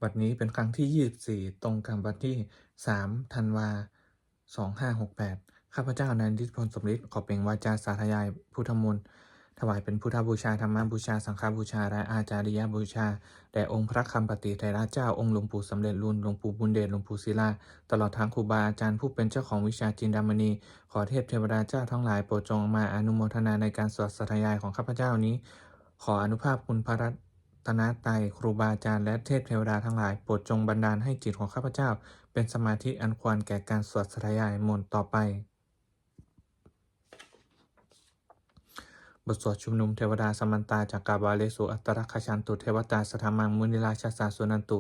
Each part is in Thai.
วันนี้เป็นครั้งที่ 24 ตรงกับวันที่ 3 ธันวา 2568 ข้าพเจ้านายนิติพล สมฤทธิ์ขอเปล่งวาจาสาธยายพุทธมนต์ถวายเป็นพุทธบูชา ธรรมบูชา สังฆบูชา และอาจาริยบูชาแด่องค์พระคำปฏิไตรเจ้า องค์หลวงปู่สำเร็จรุ่นหลวงปู่บุญเดช หลวงปู่ศิลา ตลอดทั้งครูบาอาจารย์ผู้เป็นเจ้าของวิชาจินดามณี ขอเทพเทวดาเจ้าทั้งหลายโปรดจงมาอนุโมทนาในการสวดสาธยายของข้าพเจ้านี้ ขออนุภาพคุณพระรัตนตรัยครูบาอาจารย์และเทพเทวดาทั้งหลายโปรดจงบันดาลให้จิตของข้าพเจ้าเป็นสมาธิอันควรแก่การสวดสาธยายมนต์ต่อไปบทสวดชุมนุมเทวดาสมันตาจากกาบาเลสุอัตตรักขชันตุเทวตาสธรรมังมุนิราชสาสุนันตุ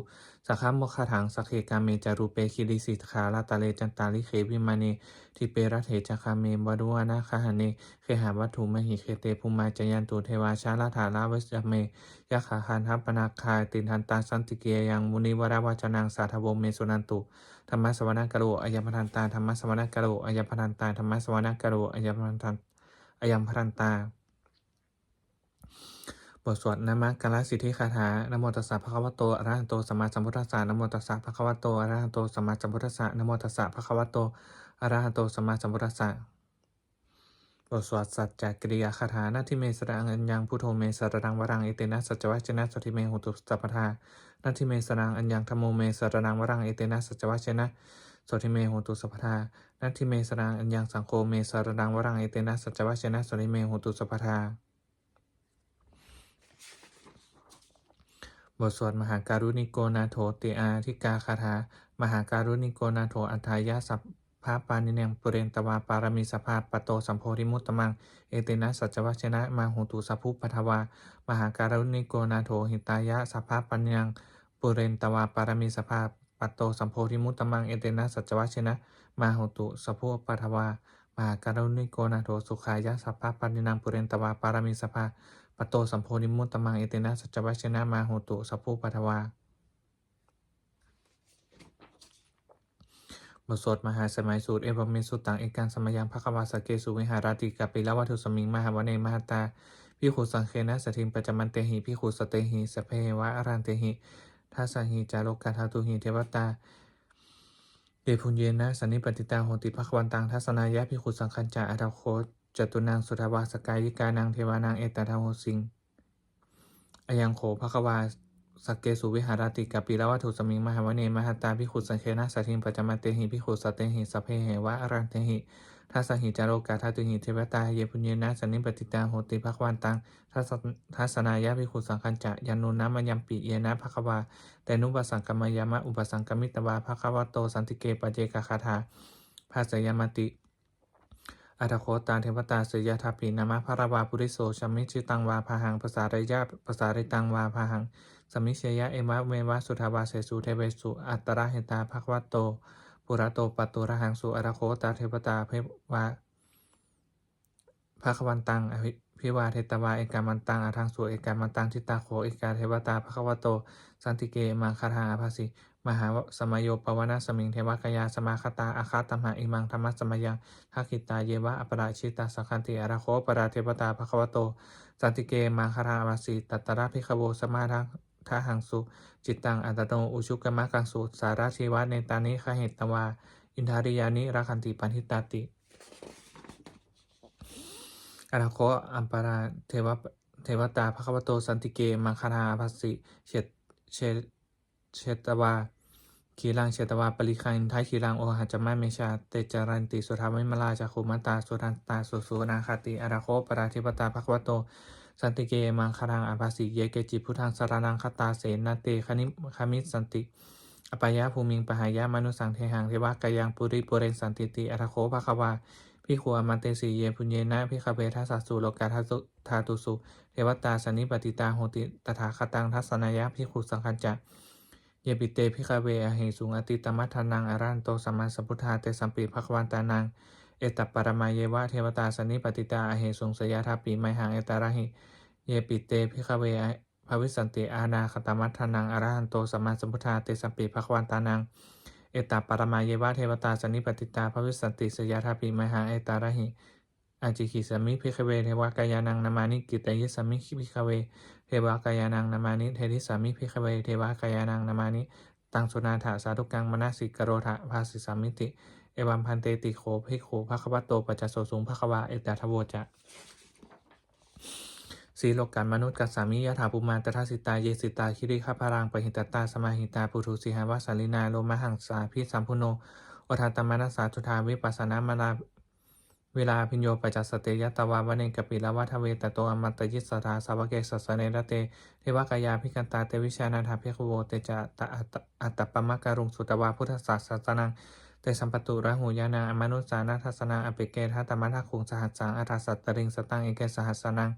สักขโมคขังสักเคกาเมจารูเปคิริสิทขาลาตาเลจันตาลิเขวิมานีทิเปรัตเถจคาเมวดุวานาคหเนเคหาวัตถุมหิเคเตภูมาจยันตุเทวาชาลาธาลาวิสเมยะขาคันทัปปนาคายตินทันตาสันติเกียยังมุนิวราวจนังสาธวเมสุนันตุธรรมสวนากโรอายมพันตาธรรมสวนากโรอายมพันตาธรรมสวนากโรอายมพันตาอายมพันตาบทสวดนามกาลสิทธิคาถานะโมตัสสะภะคะวะโตอะระหะโตสัมมาสัมพุทธัสสะนะโมตัสสะภะคะวะโตอะระหะโตสัมมาสัมพุทธัสสะนะโมตัสสะภะคะวะโตอะระหะโตสัมมาสัมพุทธัสสะบทสวดสัจจกิริยาคาถานาทิเมสรังอัญญังพุทโธเมสรนังวรังเอเตนะสัจวัชนะสติเมหุตุสัพพทานาทิเมสรังอัญญังธัมโมเมสรนังวรังเอเตนะสัจวัชนะสติเมหุตุสัพพทานาทิเมสรังอัญญังสังโฆเมสรนังวรังเอเตนะสัจวัชนะสติเมหุตุสัพพทาบทสวดมหาการุณิโกนาโถติอาทิกาคาถามหาการุณิโกนาโถอัฏฐายะสัพพะปานิเนงปุเรนตวาปารมีสภาปโตสัมโพธิมุตตมังเอเตนะสัจวัชนะมาหุตุสัพพุปทวามหาการุณิโกนาโถหิตายะสัพพะปานิเนงปุเรนตวาปารมีสภาปโตสัมโพธิมุตตมังเอเตนะสัจวัชนะมาหุตุสัพพุปทวามหาการุณิโกนาโถสุขายะสัพพะปานิเนงปุเรนตวาปารมีสภาปโตสัมโพธิมุตตมังเอเตนะสัจวัชนะมาโหตุสัพพุปทวาบทสวดมหาสมัยสูตรเอวเมสุตังเอกังสมยังภควาสเกสุวิหาราติกัปปิลวัตถุสมิงมหาวเนมหตาพิขุสังเคนะสถิมปัจจมันเตหิพิขุสเตหิสเพวะอรันเตหิทัสหิจาโลกาทาตุหิเทวตาเดพุญเยนะสันนิปติตาโหติภควันตังทัศนายะพิขุสังคัญจาอัตโคจตุนางสุทวาสกายิกานางเทวานางเอตตาโหสิงอายังโขภควาสักเกสุวิหารติกัปปิลวัตถุสมิงมหาวเนมหตาพิขุสังเคนะสัทิมปัจจมันเตหิพิขุสเตหิสเพเหวะอรันเตหิทัสหิจาโรกาทาตุหิเทวตาเยพุญเยนะสันนิปติตาโหติภควันตังทัศนายะพิขุสังคัญจะยันนุนะมยัมปิเยนะภควาแต่นุปสังกมยามะอุปสังกมิตวาภควโตสันติเกปเจกคาถาภาสยมติอัตโคตาเทวตาเสยทัพปินามะพระวาปุริโสชมิชิตังวาพาหังภาษาริยะภาษาริตังวาพาหังสมิเชยะเอมะเมวะสุทาวาเสสุเทเวสุอัตตระเหตาภควโตปุระโตปัตตุระหังสุอัตโคตาเทวตาเพวะภควันตังอภิวาเทตวาเอกามันตังอาทังสุเอกามันตังทิตาโขเอกาเทวตาภควโตสันติเกมังคาถาอาภาสิมหาสมโยปวนาสมิงเทวกยาสมาคตาอาคาตัมหะอิมังธรรมะสมยังทักขิตาเยวะอปราชิตาสังคันติอาราโคปราเทวตาภควโตสันติเกมังคาถาอาภาสิตัตตระภิกขโวสมาทังทาหังสุจิตตังอัตโนอุชุกมะกังสุสาราชีวะเนตานิขเหตวาอินทาริยานิราคันติปันทิตาติอาราโคอัมปราเทวตาภควโตสันติเกมังคาถาอาภาสิเชตวาขีรังเชตวาปริคันท้ายขีรังโอหัจมะเมชาเตจารันติสุธาวิมลาจักขุมัตตาสุทันตาสุนาคติอาราโคปราธิปตาภควโตสันติเกมังคารังอาภาสิเยเกจิพุทธังสารนังคตาเสนาเตคมิสันติอปายะภูมิงปหายะมนุสังเทหังเทวกายังปุริปุเรนสันติติอาราโคภควาพิขัวมันเตสีเยพุญเยนะพิคเวทัสสุโลกาทาตุสุเทวตาสันนิปติตาโหติตถาคตังทัศนายะพิขุสังคัญจะเยปิเตพิคเวอเหสุงอติตมัทธานังอารันโตสัมมาสัมพุทธาเตสัมปิภควันตานังเอตัปปรมาเยวะเทวตาสันนิปติตาอเหสุงสยทัพปิไมหังเอตาระหิเยปิเตพิคเวภวิสันติอาณาคตมัทธานังอารันโตสัมมาสัมพุทธาเตสัมปิภควันตานังเอตัปปรมาเยวะเทวตาสันนิปติตาภวิสันติสยทัพปิไมหังเอตาระหิอาจิขิสมิพิคเวเทวกายานังนามานิกิตยิสมิพิคเวเท วากายานังนามานิเทธิสามิภิกขเวเทวากายานังนามานิตังสุนาถาสาธุกังมนาสิกโรธะภาสิสามิติเอวัมพันเตติโขภิกขุภควโตปัจจโสสุงภควาเอตถะโวจะสีโลกันมนุษย์กัสสามิยถาภูมาตถาสิตาเยสิตาคิริขพารังปหิตตาสมาหิตาปุถุสีหาวาสาลินาโลมหังสาพิสัมพุโนโอทาตมานัสสาทุทาวิปัสสนามาลาเวลาพิญโยปัจจสเตยตวาวเนกปิลวัฏเวตโตอมัตตยิสสทาสาวเกสัสเนรเตเทวกายาภิกันตาเตวิชานาถาภิกขโวเตจะตะอัตตปมะการุงสุตวาพุทธศาสสนังเตสัมปตุระหูยานาอมนุสานาทัสนาอเปเกทัตตมะทักขุงสหัสสังอัฏฐสัตตริงสตังเอเกสหัสนัง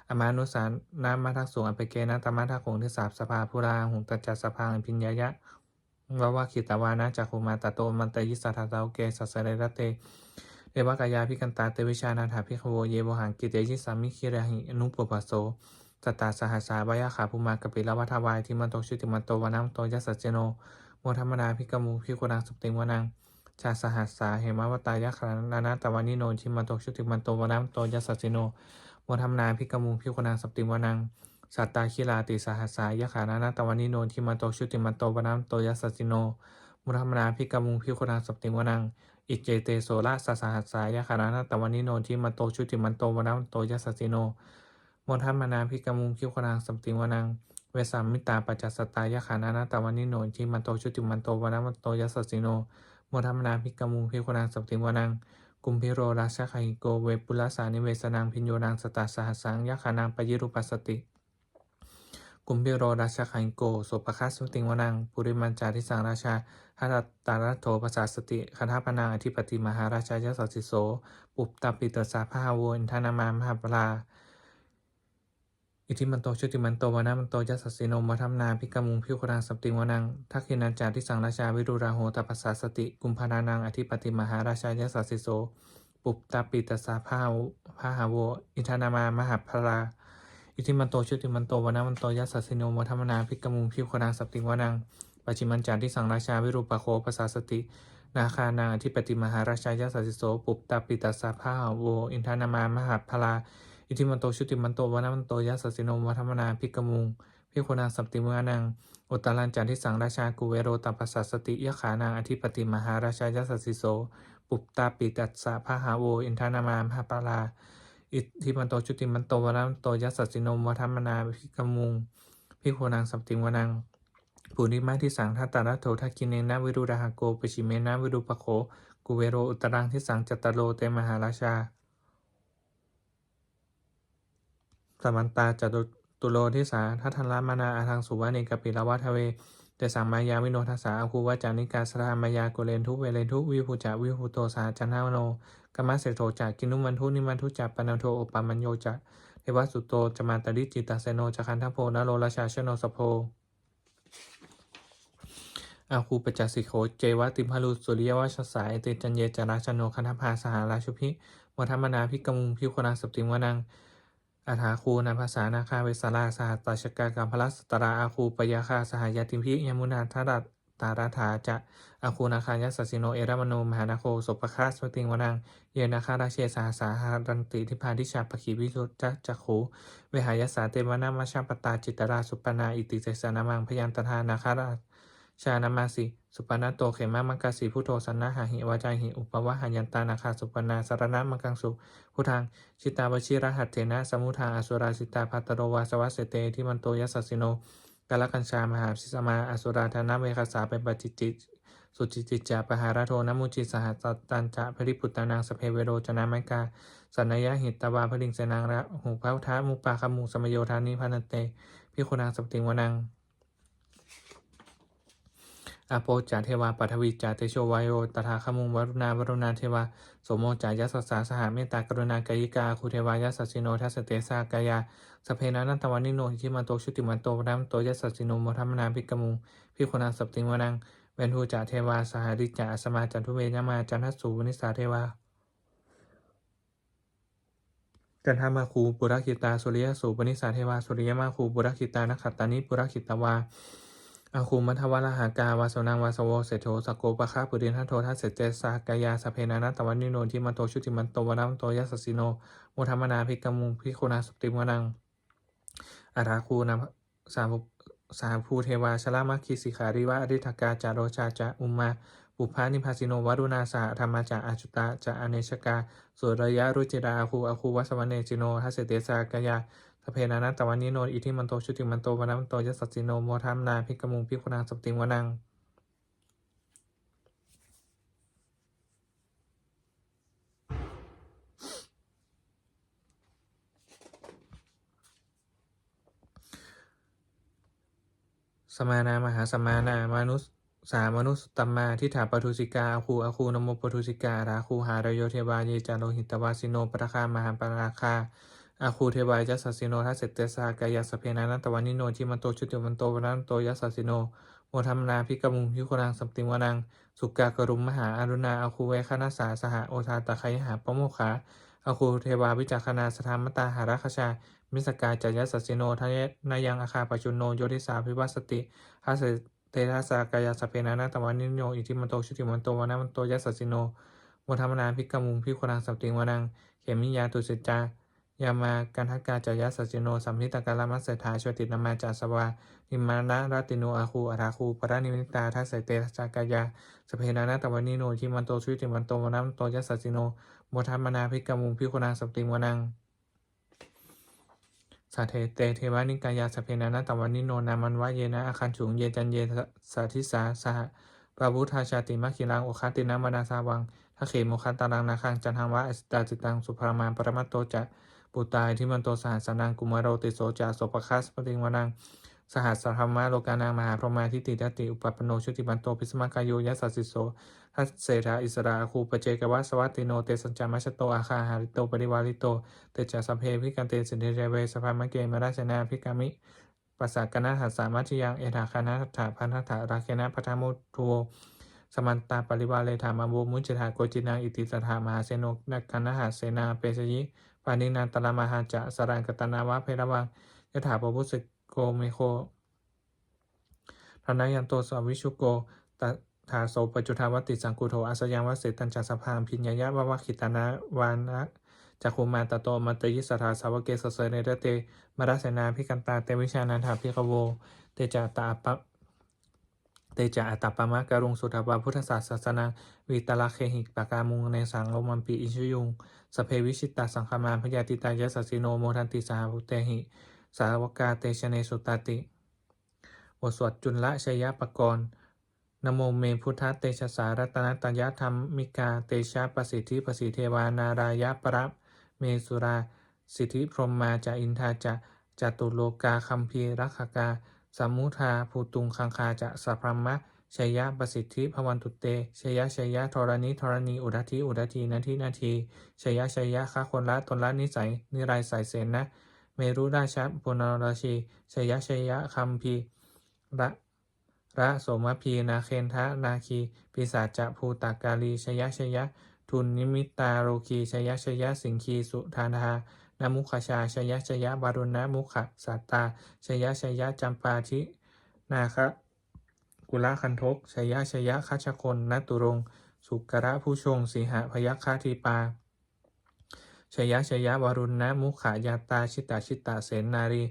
อมานุสานามาทักสูงอเปเกนะตมะทักขุงทิสาสภาพุราหุงตัจจสภาพิญญายะวะขิตวานะจักขุมาตโตมันตยิสสทาสาวเกสัสเนรเตเทวกายาภิกันตาเตวิชานาถาภิกขโวเยวหังกิเตยิสามิคิระหิอนุปปัสโสสตตาสหัสสาวายาขาภูมากปิลวัฏวายทิมันโตชุติมันโตวนัมโตยัสสเจโนโมธรรมนาภิกมุภิกุนังสุปติงวนังชาสหัสสาเหมวตายะขนานาตวานิโนทิมันโตชุติมันโตวนัมโตยัสสเจโนโมธรรมนาภิกมุภิกุนังสุปติงวนังสัตตาคิลาติสหัสสายะขานานาตวานิโนทิมันโตชุติมันโตวนัมโตยัสสเจโนโมธรรมนาภิกมุภิกุนังสุปติงวนังอิเจเตโสระสสหัสสายะขานาตวานิโนทิมันโตชุติมันโตวนัมโตยัสสเจโนโมทัมมนาภิกมุภิกุนังสัมติวนังเวสัมมิตาปัจจสตายะขานาตวานิโนทิมันโตชุติมันโตวนัมโตยัสสเจโนโมทัมมนาภิกมุภิกุนังสัมติวนังกุมพิโรราชคหิโกเวปุลสานิเวสนังพิญโยนังสตาสหัสสังยะขานังปยิรุปัสสติกุมพิโรราชคหิโกโสปคัสสุติวนังปุริมันจาริสังราชาหตตารัตโถภาษาสติคทาปนางอธิปติมหาราชายสัสสิโสปุปตปิตสาภาโวอินทานามามหาปลาอิทิมันโตชุติมันโตวนามันโตยัสสสิโนมทัมนาภิกมุงภิกุนังสัมติวนังทักขินันจาริสังราชาวิรุราโหตปัสสาสติกุมภานานังอธิปติมหาราชายสัสสิโสปุปตปิตสาภาโวอินทานามามหาปลาอิทิมันโตชุติมันโตวนามันโตยัสสสิโนมทัมนาภิกมุงภิกุนังสัมติวนังปัจฉิมันจาริสังราชาวิรูปโคปัสสาสตินาคานังอธิปติมหาราชายสัสสิโสปุปตปิตสาภาโวอินทานามามหาปลาอิทิมันโตชุติมันโตวนามันโตยัสสสิโนวัฒมนาภิกมุงภิกขุนังสัมติมุนังอุตตรัญจันทิสังราชากุเวโรตัปปัสสสติยะขานังอธิปติมหาราชายัสสสิโสปุปตาปิตัสสะพหาโวอินทานามามหาปลาอิทิมันโตชุติมันโตวนามันโตยัสสสิโนวัฒมนาภิกมุงภิกขุนังสัมติมุนังปุริมาทิสังทัตตารัตโถทักขิเนนะวิรุราหโกปชิเมนะวิรุปโขกุเวโรอุตตรังทิสังจัตตโลเตมหาราชาสมันตาจตุโลทิสาทัทธัลลมานาอาทังสุวะเนกปิลวัฏเวเตสังมายาวิโนทัสสาอคูวจานิกาสรามายาโกเลนทุเวเลนทุวิภูจาวิภูโตสาจันทาวโนกัมมะเสโทจากกินุมันทุนิมันทุจัปปนันโทโอปามัญโยจะเทวสุโตจมาตริจิตาเสโนจะคันทโพนโรราชาชโนสโพอาคูปจัสสิโขเจวะติมพลุสุริยวชสายเตจันเยจาราชโนคันธพาสหาราชุพิวัฒมนาภิกมุงภิกุนังสัปติวนังอาถาคูนาภาษานาคาเวสาราสหัตตชกากัมพลัสตราอาคูปยาคาสหายติมพิยมุนาทรัตตาราถาจะอาคูนาคายัสสิโนเอรามโนมหานาโคสปคาสวติงวนังเยนาคาราเชสหสาหารันติทิพาทิชาปขีวิสุจจักขูเวหายสาเตวนามาชาปตาจิตราสุปนาอิติเจสนามังพยันตทานาคาราชานามาสิสุปนาโตเขมามังกาสีพุทโธสันนาหาหิวาจาหิอุปวะหายันตานาคาสุปนาสารณะมังกังสุพุทธังชิตาวชิระหัตเถนะสมุทาอสุราสิตาภัตโรวาสวัสเสเตที่มันโตยัสสสิโนกาลกัญชามหาสิสมาอสุราธานะเวคสาเป็นปจิจิสุจิจิจาปหาราโทนมุจิสหัสตันจะพริปุตตานังสเพเวโรจนาไมกาสันยะหิตตวาพลิงเสนังระหูพระทะมุปาคมุสมโยธานิพันเตพิคุนังสัปติงวนังอาโปจาเทวาปัทวีจาเตโชวายโยตถาคมุงวรุณาเทวาโสโมจายัสสาสหเมตตากรุณากายิกาคุเทวายัสสิโนทัสเตสากายาสเพนันตวานิโนทิมันโตชุติมันโตนัมโตยัสสิโนโมทัมนาภิกมุงภิกขุนังสัปติงวนังเวนทูจาเทวาสหริจาสมาจันทุเวยมาจันทสุวนิสาเทวาจันทามาคูปุรคิตาสุริยสูปนิสาเทวาสุริยมาคูปุรคิตานักขัตตานิปุรคิตวาอาคูมัทวะละหากาวาสนังวาสโวเสโธสโกปะคะปุรินทโททัสเสเจสากายาสเพนานะตวันนิโนทิมันโตชุติมันโตวนัมโตยัสสิโนโมทัมมนาภิกมุงภิกขุนาสุปติวนัง อาราคูนะสาภูเทวาชลามัคคิสิขาริวะอริทกาจาโรชาจะอุมมาปุพานิพาสิโนวรุณาสาธรรมจะอาจุตาจะอเนชกาสุรยะรุจิราอาคูวัสวเนจิโนทัสเสเตสากายาสเพนานัตตวันนิโนอิทิมันโตชุติมันโตวนัมโตยัสสสิโนโมทัมนาภิกมุงภิกขุนางสปติงวนังสมานามหาสมานามานุสามนุสตัมมาทิฏฐาปทุสิกาอาคูนโมปทุสิการาคูหารโยเทวาเยจาโลหิตวาสิโนปะคามหาปราคาอาคูเทวายัสสสิโนทัสเสเตสากายาสเพนานัตตวันนิโนทิมันโตชุติมันโตวนัมโตยัสสสิโนโมทัมนาภิกมุงภิกขุนางสปติงวนังสุกากรุมมหาอรุณาอาคูเวคณสาสหโอทาตะไคหาปโมคขาอาคูเทวาวิจักขณาสธรรมตาหาราคชามิสกาจยัสสสิโนทะเยนายังอาคาปจุนโนโยติสาภิวัสติทัสเสเตทัสสากายาสเพนานาตวันนิโนอิทิมันโตชุติมันโตวนัมโตยัสสสิโนโมทัมนาภิกมุงภิกขุนางสปติงวนังเขมิยาตุสิจายามากันทกาจยัสสสิโนสัมพิตกาลมัสเสถาชวตินามาจาสวานิมานะรัติโนอาคูอาราคูปรานิมิตาทัสเสเตทัสสากายาสเพนานาตวันนิโนทิมันโตชุติมันโตวนัมโตยัสสสิโนโมทัมนาภิกมุงภิกขุนางสปติงวนังสัทเทเตเทวานิกายาสเพนานาตวันนิโนนามันวะเยนะอาคันฉุงเยจันเยสัทิสาสหปะพุทธาชาติมัคคิลังโอคตินะมนาสาวังทะเขโมคันตารังนาคังจันทังวะอสตาจิตังสุภรามานปรมัตโตจะปุตตายที่มันโตสหัสนังกุมารโรติโสจาโสปคัสปติงวนังสหัสธรรมะโลกานังมหาพรหมาทิติทัตติอุปปโนชุติบันโตพิสมากายโยยัสสสิโสทัสเสธาอิสราคูปเจกวะสวัตติโนเตสัญจามัชโตอาคาหาริโตปริวาริโตเตจาสัพเพพิกันเตสินเทเจเวสภามะเกมราชนาภิกามิปัสสะกนะหัสสามัชยังเอถาคานะทัตถะพันทัตถะราเคนะพัทธมุทัวสมันตาปริวาเลธามาบุมุจถาโกจินาอิติสถามหาเสโนนักกันหาเสนาเปสยิปานินันตละมหาจะสรังกตนาวะเพระวังยถาปพุสโกเมโคธนายันโตสวิชุโกตถาโสปจุทาวติสังกุโทอาสยังวเสตัญจัสพามพิญญายะวะวะขิตานาวานะจักขุมาตโตมัตยิสถาสาวเกสเสเนเรเตมรัสนาพิกันตาเตวิชานันถาพิกโวเตจาตาปะเตจาอัตตปะมะการุงสุทธวาพุทธศาสนาวิตลาเคหิปากามุงในสังโลมัมปีอิชุยุงสเพวิชิตตาสังคมาพยาติตายสัสสิโนโมทันติสหภุเตหิสาวกาเตชเนสุตติบทสวดจุลชยปกรณ์นโมเมพุทธเตชะสารัตนตยธรรมิกาเตชะประสิทธิประสิเทวานารายะปรเมสุราสิทธิพรหมาจาอินทาจะจตุโลกาคัมภีรักขกาสัมมุทาภูตุงคังคาจะสัพพมะชยะประสิทธิภวันตุเตชยะธรณีอุดัตินาทีชยะคะคนละตนละนิสัยนิรายสายเสนนะเมรุราชปุณราชีชยะคัมภีระโสมพีนาเคนทะนาคีปิศาจภูตากาลีชยะทุนนิมิตาโรคีชยะสิงคีสุธานานามุขชาชยะวารุณมุขสัตตาชยะจัมปาทินาคะกุลคันทกชยะคัชคนนัตุรงสุกระผู้ชงสีหะพยัคฆาทีปาชยะวารุณมุขายาตาชิตาเสนนารี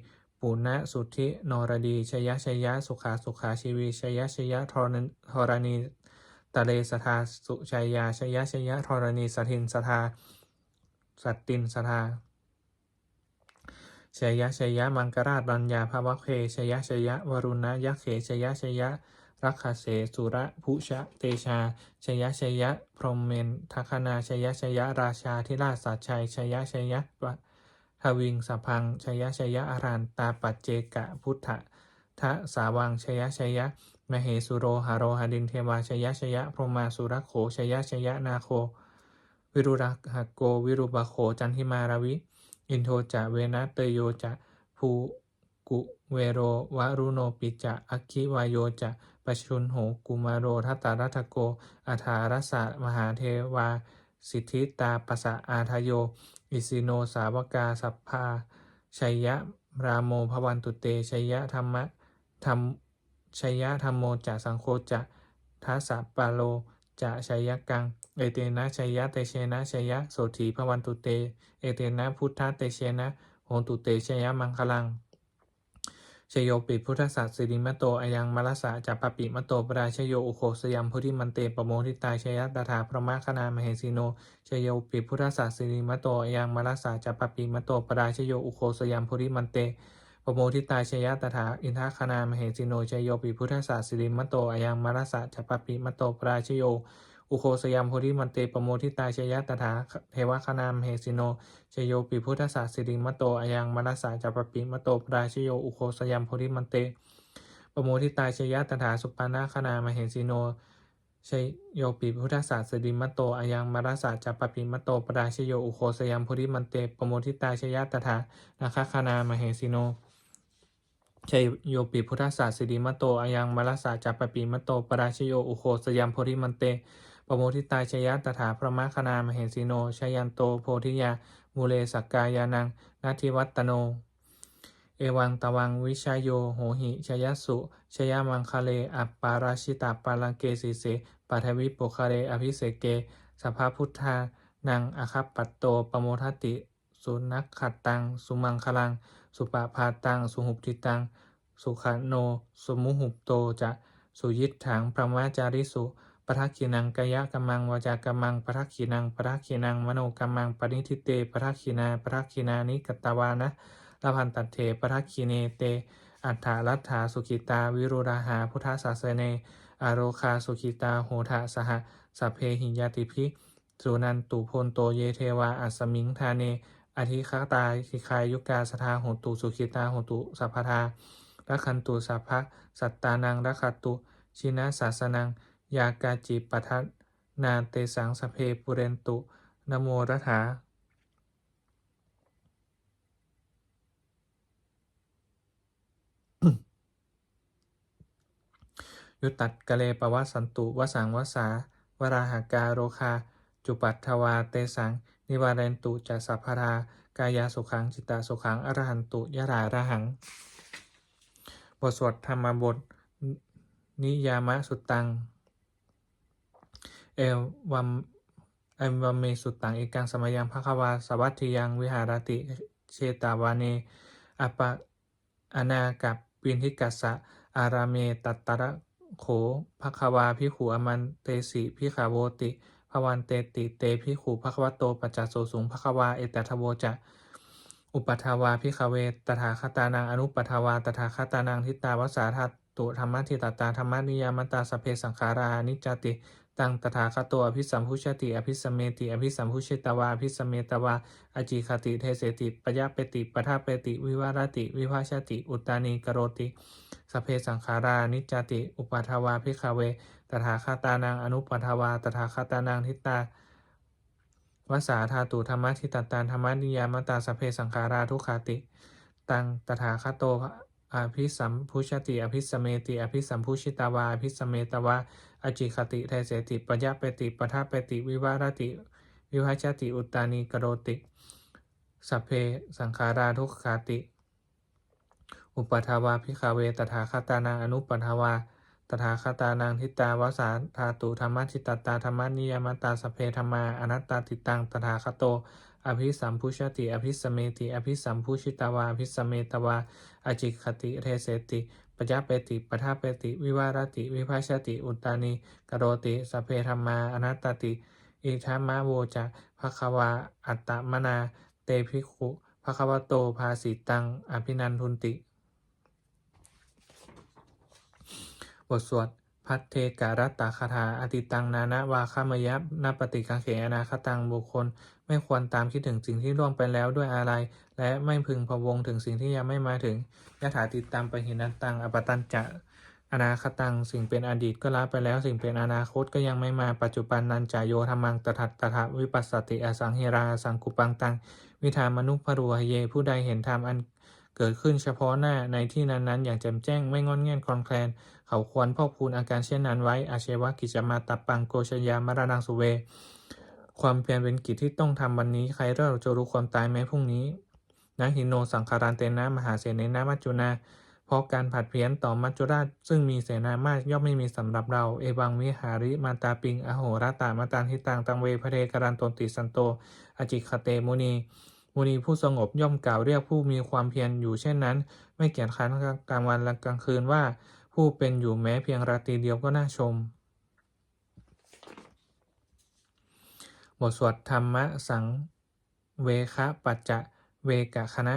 ปุณณสุทธินรดีชยะสุขาชีวีชยะธรณีตะเลสทาสุชัยยาชยะธรณีสถินสทาสัตตินสทาชยะมังกราชบัญญาภวะเคชยะวรุณยักเขชยะรักขเสสุระภุชะเตชาชยะพรหมเมนทัคนาชยะราชาธิราชสัจชัยชยะทวิงสพังชยะอารันตาปัจเจกะพุทธทะสาวังชยะมเหสุโรหาโรหดินเทวาชยะพรหมาสุรโขชยะนาโควิรุรักหโกวิรุบโขจันทิมาราวิอินโทจะเวนะเตโยจะภูกุเวโรวรุโนปิจะอัคคิวายโยจะปชุนโหกุมารโรทัตตารัตโกอาธารสะมหาเทวาสิทธิตาปสะอาทโยอิสิโนสาวกาสัพพาชัยยะรามโมภวันตุเตชัยยะธรรมชัยยะธรรมโมจะสังโฆจะทัสสะปาโลจะชัยยะกังเอเตนะชัยยะเตเชนะชัยยะโสถีภวันตุเตเอเตนะพุทธะเตเชนะโหตุเตชัยยะมังคลัง ชโยปิพุทธสัสสิริมโตอายังมรัสสะจัปปปิมโตปราชโยอุโคสยัมพุทธิมันเตปโมทิตาชยตถาพระมะคณามเหสีโนชโยปิพุทธสัสสิริมโตอายังมรัสสะจัปปปิมโตปราชโยอุโคสยัมพุทธิมันเตปโมทิตาชยตถาอินทคณามเหสีโนชโยปิพุทธสัสสิริมโตอายังมรัสสะจัปปปิมโตปราชโยอุโคสยัมพุทธิมันเตปโมทิตาชยตถาเทวคณามเหสีโนชโยปิพุทธสัสสิริมโตอายังมรัสสะจัปปปิมโตปราชโยอุโคสยัมพุทธิมันเตปโมทิตาชยตถาสุปานาคณามเหสีโนชโยปิพุทธสัสสิริมโตอายังมรัสสะจัปปปิมโตปราชโยอุโคสยัมพุทธิมันเตปโมทิตาชยตถานาคคณามเหสีโนชัยโยปิพุทธสัสสิริมโตอายังมรัสสะจัปปปิมโตปราชโยอุโคสยัมพุทธิมันเตปโมทิตาชยตถาพระมะคณามเหสีโนชยันโตโพธิยามูเลสักกายานังนาทิวัตโนเอวังตวังวิชายโยโหหิชยสุชยมังคะเลอัปปาราชิตาปาลังเกสิเสปัทวิปุคะเลอภิเสเกสัพพพุทธานังอคัปปัตโตปโมทติสุนักขัดตังสุมังคลังสุปภาตังสุหุปติตังสุขโนสุมุหุปโตจะสุยิตถังพระมจาริสุปทักขินังกายกัมมังวาจากัมมังปทักขินังปทักขินังมโนกัมมังปณิทิเตปทักขินานิกตวานะลพันตัตเถปทักขิเนเตอัฏฐารัฏฐาสุขิตาวิรุราหาพุทธศาสเนอโรคาสุขิตาโหทะสหสัพเพหิยติภิสุนันตุพลโตเยเทวาอัสมิงธาเนอธิคตาคิคายยุกาสทาโหตุสุขิตาโหตุสัพพทารักขันตุสัพพะสัตตานังรักขันตุชินะศาสนังยากาจิปัทนาเตสังสเพปุเรนตุนโมรัฐายุตตัดกะเลปวัสสันตุวสังวสาวราหากาโรคาจุปัตถวาเตสังนิวาเรนตุจัสสัพพทากายาสุขังจิตตาสุขังอรหันตุยะราระหังบทสวดธรรมบทนิยามะสุตตังเอวัมเมสุตตังเอกังสมยังภควาสวัตถิยังวิหารติเชตาวาเนอปะอนากับปินทิกัสสะอาราเมตัตตระโขภควาภิกขุอมันเตสิภิกขโวติภวันเตติเตภิกขุภควโตปัจจโสสุงภควาเอตถโวจะอุปทาวาภิกขเวตถาคตานังอนุปทาวาตถาคตานังทิตาวสาทัตตุธรรมทิตตาธรรมนิยามตาสเพสังขารานิจจติตังตถาคโตอภิสัมพุชติอภิสัมเมติอภิสัมพุชิตวาอภิสัมเมตวาอจิคติเทเสติปยะเปติปทาเปติวิวารติวิภาชติอุตตานีกโรติสเพสังขารานิจจติอุปทาวาภิกขเวตถาคตานังอนุปทาวาตถาคตานังทิตาวสาธาตุธรรมทิตตานธรรมนิยามตาสเพสังขาราทุกขาติตังตถาคโตอภิสัมพุชติอภิสัมเมติอภิสัมพุชิตาวาอภิสัมเมตวาอจิคติเทเสติปยะเปติปทาเปติวิวารติวิภัชติอุตตานีกโรติสัพเพสังขาราทุกขาติอุปทาวาภิกขเวตถาคตานังอนุปทาวาตถาคตานังทิตาวสาธาตุธรรมทิตตาธรรมนิยามตาสเพธรรมาอนัตตาติตังตถาคโตอภิสัมพุชติอภิสัมเมติอภิสัมพุชิตาวาอภิสัมเมตวาอจิคติเทเสติปยะเปติปทาเปติวิวารติวิภัชติอุตตานีกโรติสเพธรรมาอนัตตติอิทัมมะโวจะภควาอัตตมนาเตภิกขุภควโตภาสิตังอภินันทุนติบทสวดพัทเทการัตตาคาถาอติตังนานาวาคามยะนาปฏิกังเขอนาคตังบุคคลไม่ควรตามคิดถึงสิ่งที่ล่วงไปแล้วด้วยอะไรและไม่พึงพะวงถึงสิ่งที่ยังไม่มาถึงยถาติตังปหินันตังอปตัญจะอนาคตังสิ่งเป็นอดีตก็ละไปแล้วสิ่งเป็นอนาคตก็ยังไม่มาปัจจุบันนันจโยธรรมังตถาวิปัสสติอสังเฮราสังกุปังตังวิธามนุภรุหเยผู้ใดเห็นธรรมอันเกิดขึ้นเฉพาะหน้าในที่นั้นๆอย่างแจ่มแจ้งไม่งอนแง่นคลอนแคลนเขาควรพอกพูนอาการเช่นนั้นไว้อาเชวะกิจมาตับปังโกชยามรณังสุเวความเพียรเป็นกิจที่ต้องทำวันนี้ใครเราจะรู้ความตายแม้พรุ่งนี้นะหินโนสังคารันเตนะมหาเสนนะมัจจุนาเพราะการผัดเพี้ยนต่อมัจจุราชซึ่งมีเสนามากย่อมไม่มีสำหรับเราเอวังวิหาริมาตาปิงอโหรตามาตันทิตังตังเวพเทกรันตนติสันโตอจิคเตมุนี มุนีผู้สงบย่อมกล่าวเรียกผู้มีความเพียรอยู่เช่นนั้นไม่เกียจคร้านกลางวันและกลางคืนว่าผู้เป็นอยู่แม้เพียงราตรีเดียวก็น่าชมบทสวดธรรมสังเวคะปัจจะเวกะคณะ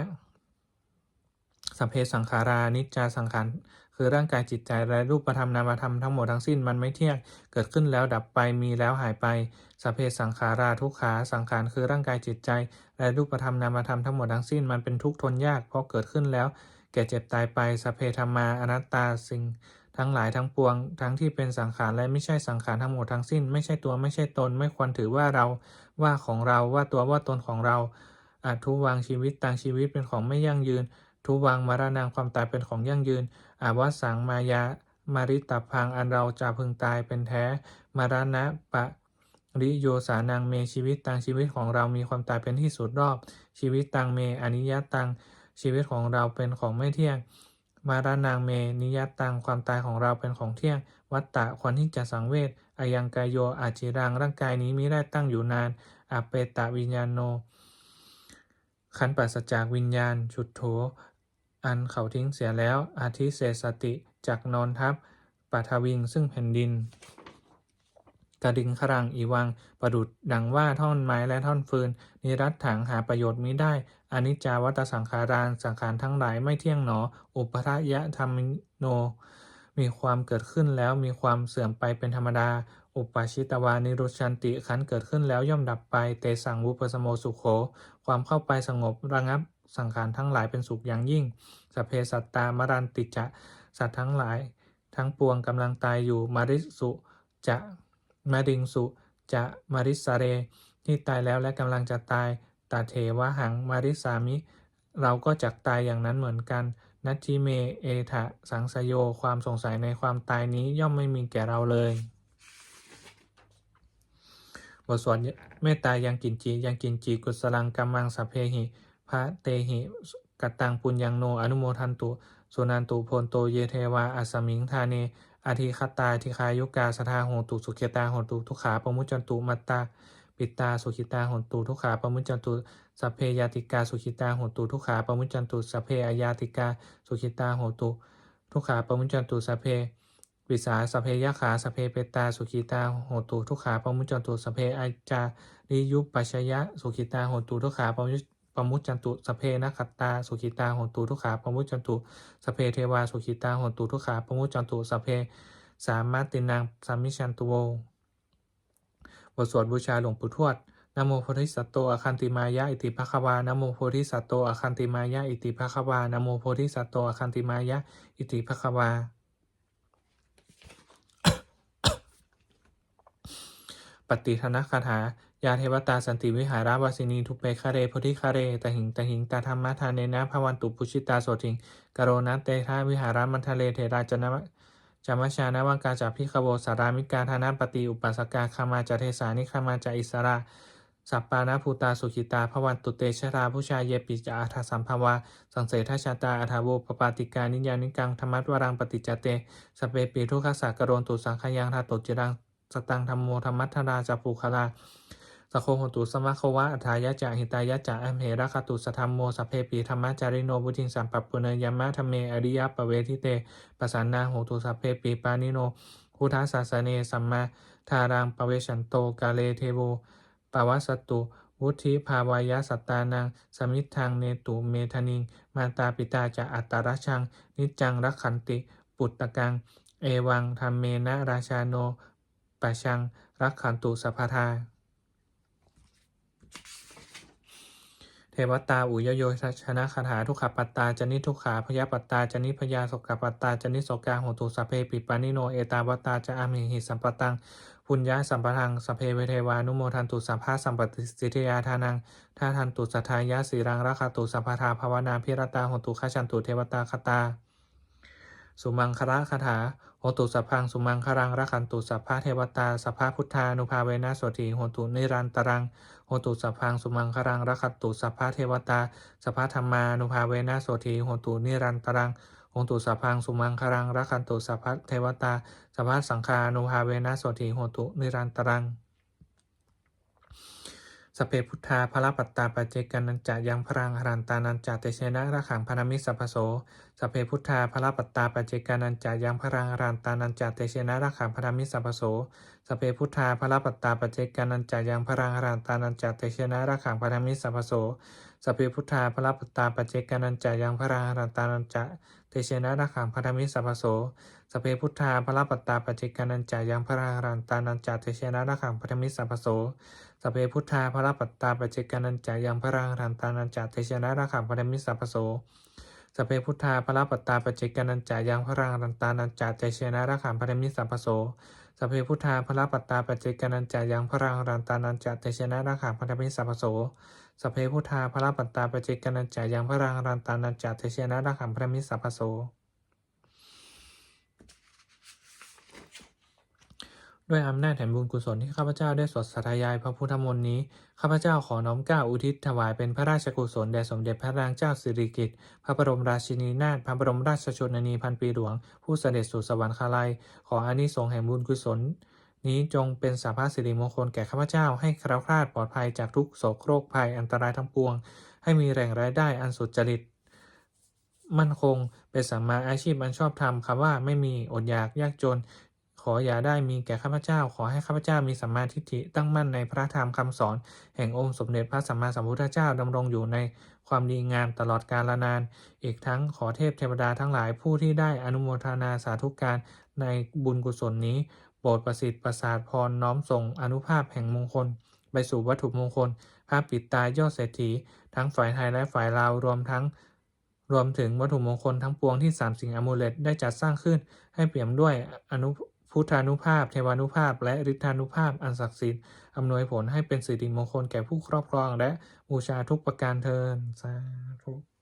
สัพเพสังขารานิจจาสังขารคือร่างกายจิตใจและรูปธรรมนามธรรมทั้งหมดทั้งสิ้นมันไม่เที่ยงเกิดขึ้นแล้วดับไปมีแล้วหายไปสัพเพสังขาราทุกขาสังขารคือร่างกายจิตใจและรูปธรรมนามธรรมทั้งหมดทั้งสิ้นมันเป็นทุกข์ทนยากเพราะเกิดขึ้นแล้วแก่เจ็บตายไปสัพเพธัมมาอนัตตาสิ่งทั้งหลายทั้งปวงทั้งที่เป็นสังขารและไม่ใช่สังขารทั้งหมดทั้งสิ้นไม่ใช่ตัวไม่ใช่ตนไม่ควรถือว่าเราว่าของเราว่าตัวว่าตนของเราอาจทุวางชีวิตต่างชีวิตเป็นของไม่ยั่งยืนทุวังมรณะความตายเป็นของยั่งยืนอาวสังมายามาริตาพังอันเราจะพึงตายเป็นแท้มรณะปะริโยสานังเมชีวิตต่างชีวิตของเรามีความตายเป็นที่สุดรอบชีวิตตังเมอนิยตังชีวิตของเราเป็นของไม่เที่ยงมารณังเมนิยตังความตายของเราเป็นของเที่ยงวัตตะควรที่จะสังเวชอายังกายโยอาจิรังร่างกายนี้มิได้ตั้งอยู่นานอเปตะวิญญาณโนขันธ์ปราศจากวิญญาณฉุดโถอันเขาทิ้งเสียแล้วอาทิเสสติจักนอนทับปัทวิงซึ่งแผ่นดินกระดิ่งครังอีวังประดุดดังว่าท่อนไม้และท่อนฟืนนิรัตถังหาประโยชน์มิได้อนิจจาวัตสังขารานสังขารทั้งหลายไม่เที่ยงหนออุปทยะธรรมิโนมีความเกิดขึ้นแล้วมีความเสื่อมไปเป็นธรรมดาอุปชิตวานิรุชันติขันเกิดขึ้นแล้วย่อมดับไปเตสังวุปสโมสุโขความเข้าไปสงบระงับสังขารทั้งหลายเป็นสุขอย่างยิ่งสัพเพสัตตามรันติจะสัตว์ทั้งหลายทั้งปวงกำลังตายอยู่มาริสุจะมาดิงสุจะมาริสาเรที่ตายแล้วและกำลังจะตายตาเทวะหังมาริสามิเราก็จักตายอย่างนั้นเหมือนกันนัตถิเมเอทะสังสโยความสงสัยในความตายนี้ย่อมไม่มีแก่เราเลยบทสวดเมตตายังกินจีกุศลังกัมมังสัพเพหิพระเตหิกตังปุญญังโนอนุโมทันตุสุนันตุโพนโตเยเทวาอัสมิงธาเนอาทิคตาทิคายุกาสทาโหตุสุขิตาโหตุทุกขาปมุจจันตุมัตตาปิตาสุขิตาโหตุทุกขาปมุจจันตุสัพเพยาติกาสุขิตาโหตุทุกขาปมุจจันตุสัพเพอยาติกาสุขิตาโหตุทุกขาปมุจจันตุสัพเพวิสาสัพเพยะขาสัพเพเปตาสุขิตาโหตุทุกขาปมุจจันตุสัพเพอาจาริยุปปัชยะสุขิตาโหตุทุกขาปมุจจันตุสัพเพนัคตาสุขิตาโหตุทุกขาปมุจจันตุสัพเพเทวาสุขิตาโหตุทุกขาปมุจจันตุสัพเพสามาตินังสัมมิชันตุโวบทสวดบูชาหลวงปู่ทวดนะโมโพธิสัตโตอคันติมายะอิติภควานะโมโพธิสัตโตอคันติมายะอิติภควานะโมโพธิสัตโตอคันติมายะอิติภควาปฏิทนคาถายาเทวตาสันติวิหาราวาสินีทุเปคาเรโพธิคาเรตหิงตาธรรมะทานเนนะภวันตุปุชิตาโสทิงกโรนัตเตทาวิหารามันทะเลเทราจนะจามชานวังกาจากพิขโวสารามิกาธานาปฏิอุปัสกาคามาจเทสานิคามาจอิสราสัปปานาภูตาสุขิตาภวันตุเตชราผู้ชายเยปิจาอัฏสัมภวาสังเสทชาตาอัฏโวปปาติกานิยานิกังธรรมัตวรังปฏิจเตสเปปีทุขสักกโรนตุสังขยังธาตุจิรังสตังธรรมโมธรรมัทธราจัปุคลาสโคโหตุสมะควะอัฏฐายะจะหิตายะจะอัมเหระคตุสธรรมโมสัพเพปีธรรมจาริโนบุจิงสัมปัปปุเนยมะธรรมเมอริยปเวทิเตปสานาโหตุสัพเพปีปานิโนพุทธศาสเนสัมมาทารังปเวชันโตกาเลเทโวปวัสตุวุธิภาวายะสัตตานังสมิทธังเนตุเมธนิงมาตาปิตาจะอัตตรชังนิจังรักขันติปุตตะกังเอวังธรรมเมนะราชาโนปะชังรักขันตุสัพพทาเทวตาอุยโยชนะคาถาทุกขปัตตาจนิทุกขาพยาปัตตาจนิพยาสกปัตตาจนิโสกาโหตุสัพเพปิปานิโนเอตาวัตตาจะอามิหิสัมปตังปุญญาสัมปทังสัพเพเวเทวานุโมทันตุสัพพะสัมปติสิทธิยาทานังท่าทันตุสัทธายะสีรังรักขตุสัพพทาภาวนาพิรตาโหตุขชันตุเทวตาคตาสุมังคละคาถาโหตุสัพพังสุมังครังรักขันตุสัพพะเทวตาสัพพะพุทธานุภาเวนะโสติโหตุนิรันตรังโหตุสัพพังสุมังครังรักขันตุสัพพะเทวตาสัพพะธรรมานุภาเวนะโสติโหตุนิรันตรังโหตุสัพพังสุมังครังรักขันตุสัพพะเทวตาสัพพะสังฆานุภาเวนะโสติโหตุนิรันตรัง สพเพพุทธาภรปัตตาปัจเจกานัญจายังพรังหรันตานัญจาเตเชนะระขังพนามิสัพพโสสพเพพุทธาภรปัตตาปัจเจกานัญจายังพรังหรันตานัญจาเตเชนะระขังพนามิสัพพโสสพเพพุทธาภรปัตตาปัจเจกานัญจายังพรังหรันตานัญจาเตเชนะระขังพนามิสัพพโสสพเพพุทธาภรปัตตาปัจเจกานัญจายังพรังหรันตานัญจาเตเชนะระขังพนามิสัพพโสสพเพพุทธาภรปัตตาปัจเจกานัญจายังพรังหรันตานัญจาเตเชนะระขังพนามิสัพพโสสพเพพุทธาภรปัตตาปัจเจกานัญจายังพรังหรันตานัญจาเตเชนะระขังพนามิสัพพโสสพเพพุทธาภรปัตตาปัจเจกานัญจายังพรังหรันตานัญจาเตเชนะระขังพนามิสัพพโสสพเพพุทธาภรปัตตาปัจเจกานัญจายังพรังหรันตานัญจาเตเชนะระขังพนามิสัพพโสสพเพพุทธาภรปัตตาปัจเจกานัญจายังพรังหรันตานัญจาเตเชนะระขังพนามิสัพพโสด้วยอำนาจแห่งบุญกุศลที่ข้าพเจ้าได้สวดสาธยายพระพุทธมนต์นี้ข้าพเจ้าขอน้อมเกล้าอุทิศถวายเป็นพระราชกุศลแด่สมเด็จพระนางเจ้าสิริกิติ์พระบรมราชินีนาถพระบรมราชชนนีพันปีหลวงผู้เสด็จสู่สวรรคาลัยขออานิสงส์แห่งบุญกุศลนี้จงเป็นสาภาสิริมงคลแก่ข้าพเจ้าให้แคล้วคลาดปลอดภัยจากทุกโศกโรคภัยอันตรายทั้งปวงให้มีแหล่งรายได้อันสุจริตมั่นคงเป็นสัมมาอาชีพอันชอบธรรมคำว่าไม่มีอดอยากยากจนขออย่าได้มีแก่ข้าพเจ้าขอให้ข้าพเจ้ามีสัมมาทิฏฐิตั้งมั่นในพระธรรมคำสอนแห่งองค์สมเด็จพระสัมมาสัมพุทธเจ้าดำรงอยู่ในความดีงามตลอดกาลนานอีกทั้งขอเทพเทวดาทั้งหลายผู้ที่ได้อนุโมทนาสาธุการในบุญกุศลนี้โปรดประสิทธิ์ประสาทพรน้อมส่งอนุภาพแห่งมงคลไปสู่วัตถุมงคลพระปิดตายอดเศรษฐีทั้งฝ่ายไทยและฝ่ายลาวรวมถึงวัตถุมงคลทั้งปวงที่3สิ่งอมูเลตได้จัดสร้างขึ้นให้เปี่ยมด้วยพุทธานุภาพเทวานุภาพและฤทธานุภาพอันศักดิ์สิทธิ์อำนวยผลให้เป็นสิริมงคลแก่ผู้ครอบครองและบูชาทุกประการเทินสาธุ